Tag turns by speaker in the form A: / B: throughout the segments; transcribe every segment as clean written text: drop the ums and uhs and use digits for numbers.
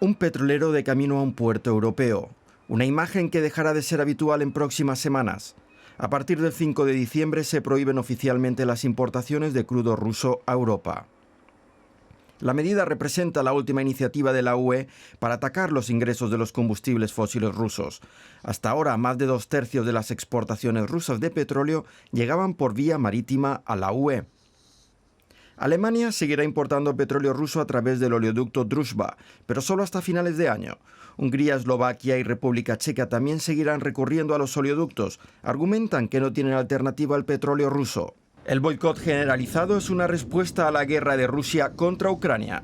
A: Un petrolero de camino a un puerto europeo. Una imagen que dejará de ser habitual en próximas semanas. A partir del 5 de diciembre se prohíben oficialmente las importaciones de crudo ruso a Europa. La medida representa la última iniciativa de la UE para atacar los ingresos de los combustibles fósiles rusos. Hasta ahora, más de 2/3 de las exportaciones rusas de petróleo llegaban por vía marítima a la UE. Alemania seguirá importando petróleo ruso a través del oleoducto Druzhba, pero solo hasta finales de año. Hungría, Eslovaquia y República Checa también seguirán recurriendo a los oleoductos. Argumentan que no tienen alternativa al petróleo ruso. El boicot generalizado es una respuesta a la guerra de Rusia contra Ucrania.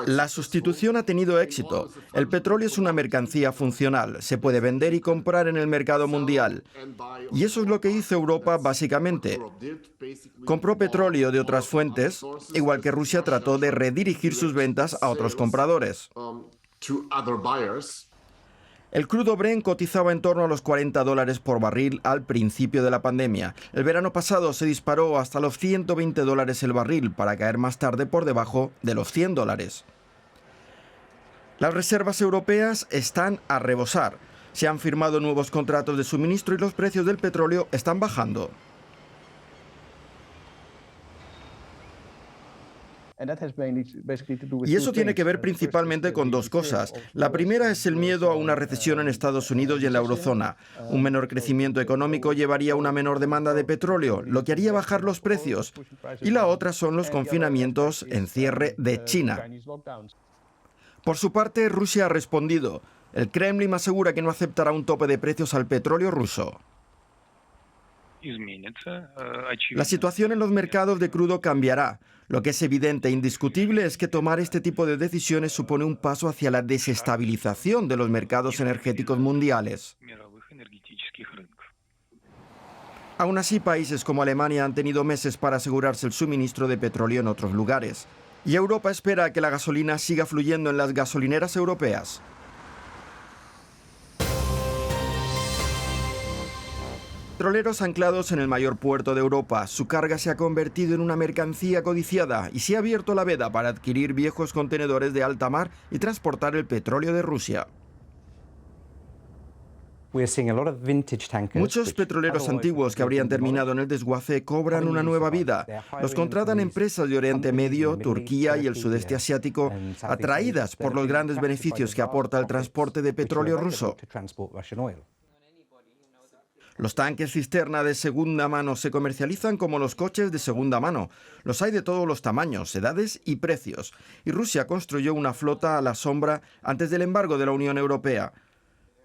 A: La sustitución ha tenido éxito. El petróleo es una mercancía funcional, se puede vender y comprar en el mercado mundial. Y eso es lo que hizo Europa básicamente. Compró petróleo de otras fuentes, igual que Rusia trató de redirigir sus ventas a otros compradores. El crudo Brent cotizaba en torno a los $40 por barril al principio de la pandemia. El verano pasado se disparó hasta los $120 el barril para caer más tarde por debajo de los $100. Las reservas europeas están a rebosar. Se han firmado nuevos contratos de suministro y los precios del petróleo están bajando. Y eso tiene que ver principalmente con dos cosas. La primera es el miedo a una recesión en Estados Unidos y en la eurozona. Un menor crecimiento económico llevaría a una menor demanda de petróleo, lo que haría bajar los precios. Y la otra son los confinamientos en cierre de China. Por su parte, Rusia ha respondido. El Kremlin asegura que no aceptará un tope de precios al petróleo ruso. La situación en los mercados de crudo cambiará. Lo que es evidente e indiscutible es que tomar este tipo de decisiones supone un paso hacia la desestabilización de los mercados energéticos mundiales. Aún así, países como Alemania han tenido meses para asegurarse el suministro de petróleo en otros lugares. Y Europa espera que la gasolina siga fluyendo en las gasolineras europeas. Petroleros anclados en el mayor puerto de Europa, su carga se ha convertido en una mercancía codiciada y se ha abierto la veda para adquirir viejos contenedores de alta mar y transportar el petróleo de Rusia. Muchos petroleros antiguos que habrían terminado en el desguace cobran una nueva vida. Los contratan empresas de Oriente Medio, Turquía y el sudeste asiático, atraídas por los grandes beneficios que aporta el transporte de petróleo ruso. Los tanques cisterna de segunda mano se comercializan como los coches de segunda mano. Los hay de todos los tamaños, edades y precios. Y Rusia construyó una flota a la sombra antes del embargo de la Unión Europea.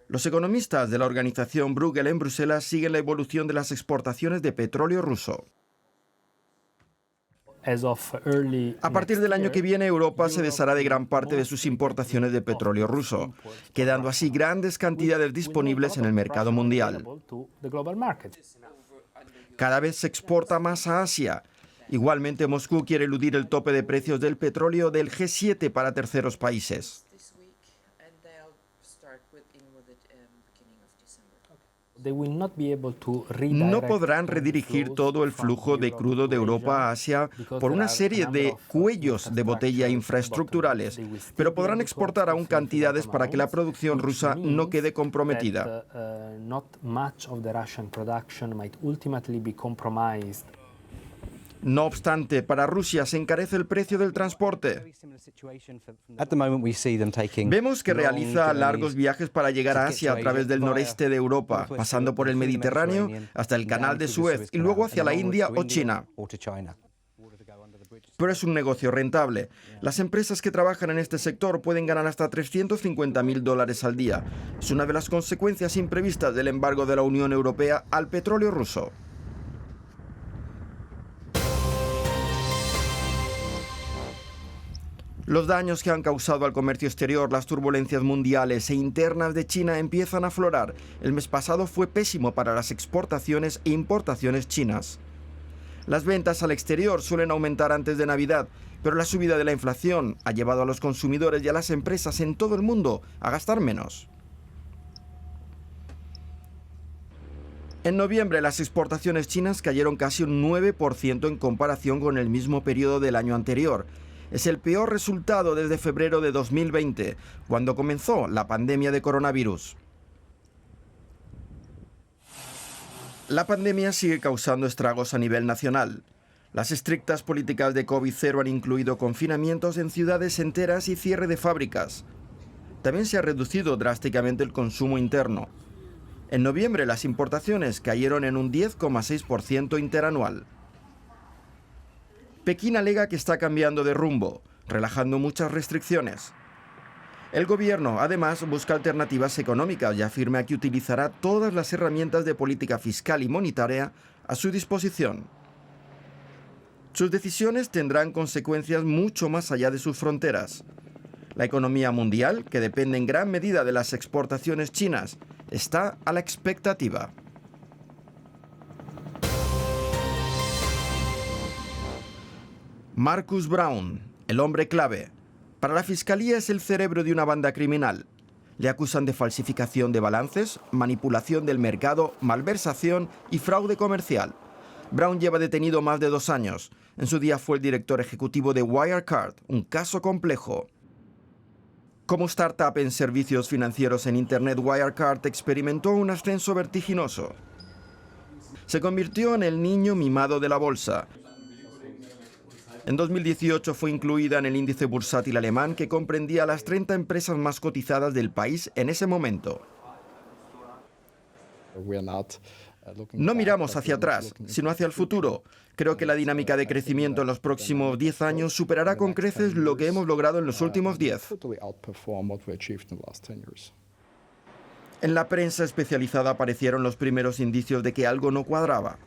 A: Los economistas de la organización Bruegel en Bruselas siguen la evolución de las exportaciones de petróleo ruso. A partir del año que viene, Europa se deshará de gran parte de sus importaciones de petróleo ruso, quedando así grandes cantidades disponibles en el mercado mundial. Cada vez se exporta más a Asia. Igualmente, Moscú quiere eludir el tope de precios del petróleo del G7 para terceros países. No podrán redirigir todo el flujo de crudo de Europa a Asia por una serie de cuellos de botella infraestructurales, pero podrán exportar aún cantidades para que la producción rusa no quede comprometida. No obstante, para Rusia se encarece el precio del transporte. Vemos que realiza largos viajes para llegar a Asia a través del noreste de Europa, pasando por el Mediterráneo hasta el Canal de Suez y luego hacia la India o China. Pero es un negocio rentable. Las empresas que trabajan en este sector pueden ganar hasta $350.000 al día. Es una de las consecuencias imprevistas del embargo de la Unión Europea al petróleo ruso. Los daños que han causado al comercio exterior, las turbulencias mundiales e internas de China empiezan a aflorar. El mes pasado fue pésimo para las exportaciones e importaciones chinas. Las ventas al exterior suelen aumentar antes de Navidad, pero la subida de la inflación ha llevado a los consumidores y a las empresas en todo el mundo a gastar menos. En noviembre, las exportaciones chinas cayeron casi un 9% en comparación con el mismo periodo del año anterior. Es el peor resultado desde febrero de 2020, cuando comenzó la pandemia de coronavirus. La pandemia sigue causando estragos a nivel nacional. Las estrictas políticas de COVID-0 han incluido confinamientos en ciudades enteras y cierre de fábricas. También se ha reducido drásticamente el consumo interno. En noviembre las importaciones cayeron en un 10,6% interanual. Pekín alega que está cambiando de rumbo, relajando muchas restricciones. El gobierno, además, busca alternativas económicas y afirma que utilizará todas las herramientas de política fiscal y monetaria a su disposición. Sus decisiones tendrán consecuencias mucho más allá de sus fronteras. La economía mundial, que depende en gran medida de las exportaciones chinas, está a la expectativa. Marcus Brown, el hombre clave. Para la fiscalía es el cerebro de una banda criminal. Le acusan de falsificación de balances, manipulación del mercado, malversación y fraude comercial. Brown lleva detenido más de 2 años. En su día fue el director ejecutivo de Wirecard, un caso complejo. Como startup en servicios financieros en Internet, Wirecard experimentó un ascenso vertiginoso. Se convirtió en el niño mimado de la bolsa. En 2018 fue incluida en el índice bursátil alemán que comprendía las 30 empresas más cotizadas del país en ese momento. No miramos hacia atrás, sino hacia el futuro. Creo que la dinámica de crecimiento en los próximos 10 años superará con creces lo que hemos logrado en los últimos 10. En la prensa especializada aparecieron los primeros indicios de que algo no cuadraba.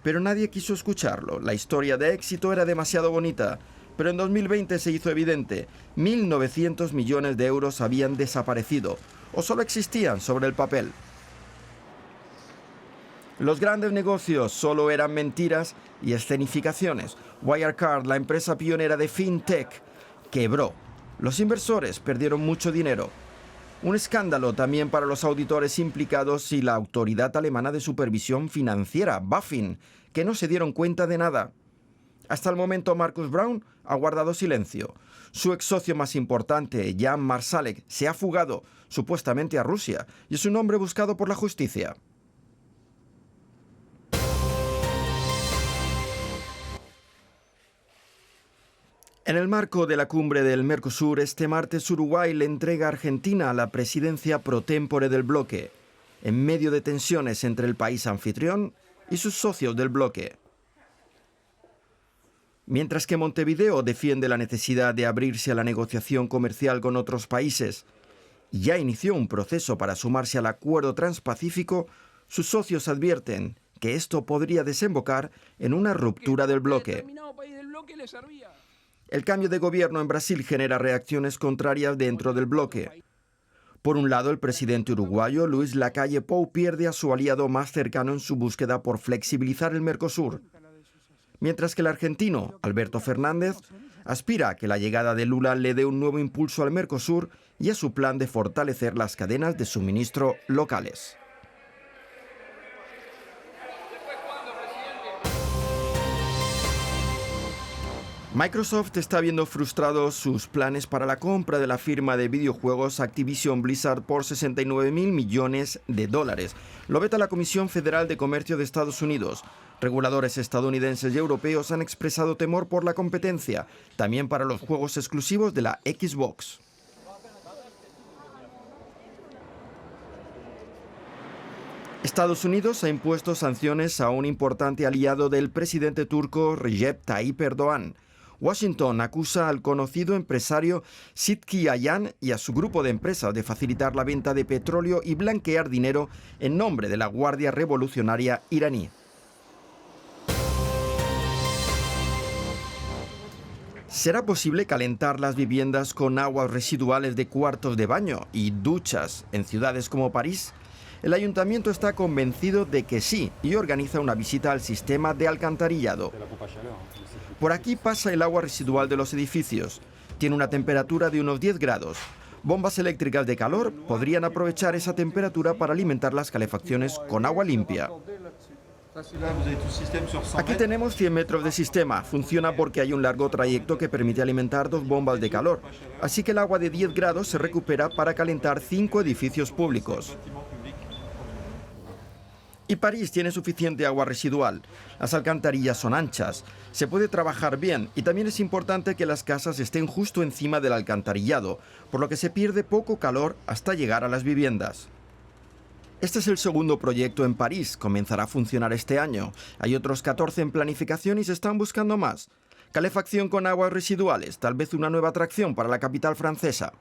A: Pero nadie quiso escucharlo. La historia de éxito era demasiado bonita. Pero en 2020 se hizo evidente. 1.900 millones de euros habían desaparecido o solo existían sobre el papel. Los grandes negocios solo eran mentiras y escenificaciones. Wirecard, la empresa pionera de fintech, quebró. Los inversores perdieron mucho dinero. Un escándalo también para los auditores implicados y la autoridad alemana de supervisión financiera, BaFin, que no se dieron cuenta de nada. Hasta el momento Marcus Brown ha guardado silencio. Su ex socio más importante, Jan Marsalek, se ha fugado, supuestamente a Rusia, y es un hombre buscado por la justicia. En el marco de la cumbre del Mercosur, este martes Uruguay le entrega a Argentina la presidencia pro tempore del bloque, en medio de tensiones entre el país anfitrión y sus socios del bloque. Mientras que Montevideo defiende la necesidad de abrirse a la negociación comercial con otros países y ya inició un proceso para sumarse al Acuerdo Transpacífico, sus socios advierten que esto podría desembocar en una ruptura del bloque. El cambio de gobierno en Brasil genera reacciones contrarias dentro del bloque. Por un lado, el presidente uruguayo Luis Lacalle Pou pierde a su aliado más cercano en su búsqueda por flexibilizar el Mercosur, mientras que el argentino Alberto Fernández aspira a que la llegada de Lula le dé un nuevo impulso al Mercosur y a su plan de fortalecer las cadenas de suministro locales. Microsoft está viendo frustrados sus planes para la compra de la firma de videojuegos Activision Blizzard por $69.000 millones. Lo veta la Comisión Federal de Comercio de Estados Unidos. Reguladores estadounidenses y europeos han expresado temor por la competencia, también para los juegos exclusivos de la Xbox. Estados Unidos ha impuesto sanciones a un importante aliado del presidente turco Recep Tayyip Erdoğan. Washington acusa al conocido empresario Sidki Ayan y a su grupo de empresas de facilitar la venta de petróleo y blanquear dinero en nombre de la Guardia Revolucionaria iraní. ¿Será posible calentar las viviendas con aguas residuales de cuartos de baño y duchas en ciudades como París? El ayuntamiento está convencido de que sí y organiza una visita al sistema de alcantarillado. Por aquí pasa el agua residual de los edificios. Tiene una temperatura de unos 10 grados. Bombas eléctricas de calor podrían aprovechar esa temperatura para alimentar las calefacciones con agua limpia. Aquí tenemos 100 metros de sistema. Funciona porque hay un largo trayecto que permite alimentar 2 bombas de calor. Así que el agua de 10 grados se recupera para calentar 5 edificios públicos. Y París tiene suficiente agua residual. Las alcantarillas son anchas. Se puede trabajar bien y también es importante que las casas estén justo encima del alcantarillado, por lo que se pierde poco calor hasta llegar a las viviendas. Este es el segundo proyecto en París. Comenzará a funcionar este año. Hay otros 14 en planificación y se están buscando más. Calefacción con aguas residuales, tal vez una nueva atracción para la capital francesa.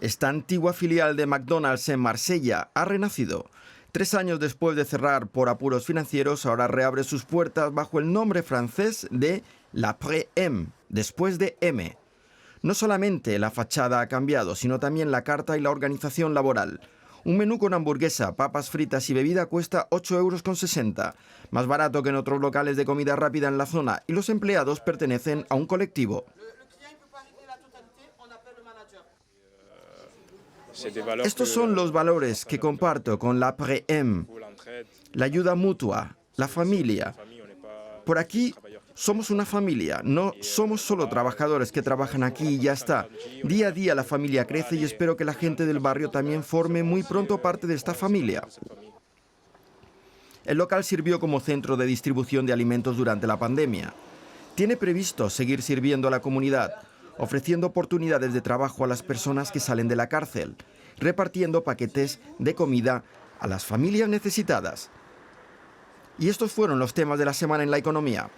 A: Esta antigua filial de McDonald's en Marsella ha renacido. 3 años después de cerrar por apuros financieros, ahora reabre sus puertas bajo el nombre francés de L'Après-M, después de M. No solamente la fachada ha cambiado, sino también la carta y la organización laboral. Un menú con hamburguesa, papas fritas y bebida cuesta 8,60 €, más barato que en otros locales de comida rápida en la zona, y los empleados pertenecen a un colectivo. Estos son los valores que comparto con l'Après-M, la ayuda mutua, la familia. Por aquí somos una familia, no somos solo trabajadores que trabajan aquí y ya está. Día a día la familia crece y espero que la gente del barrio también forme muy pronto parte de esta familia. El local sirvió como centro de distribución de alimentos durante la pandemia. Tiene previsto seguir sirviendo a la comunidad, ofreciendo oportunidades de trabajo a las personas que salen de la cárcel, repartiendo paquetes de comida a las familias necesitadas. Y estos fueron los temas de la semana en la economía.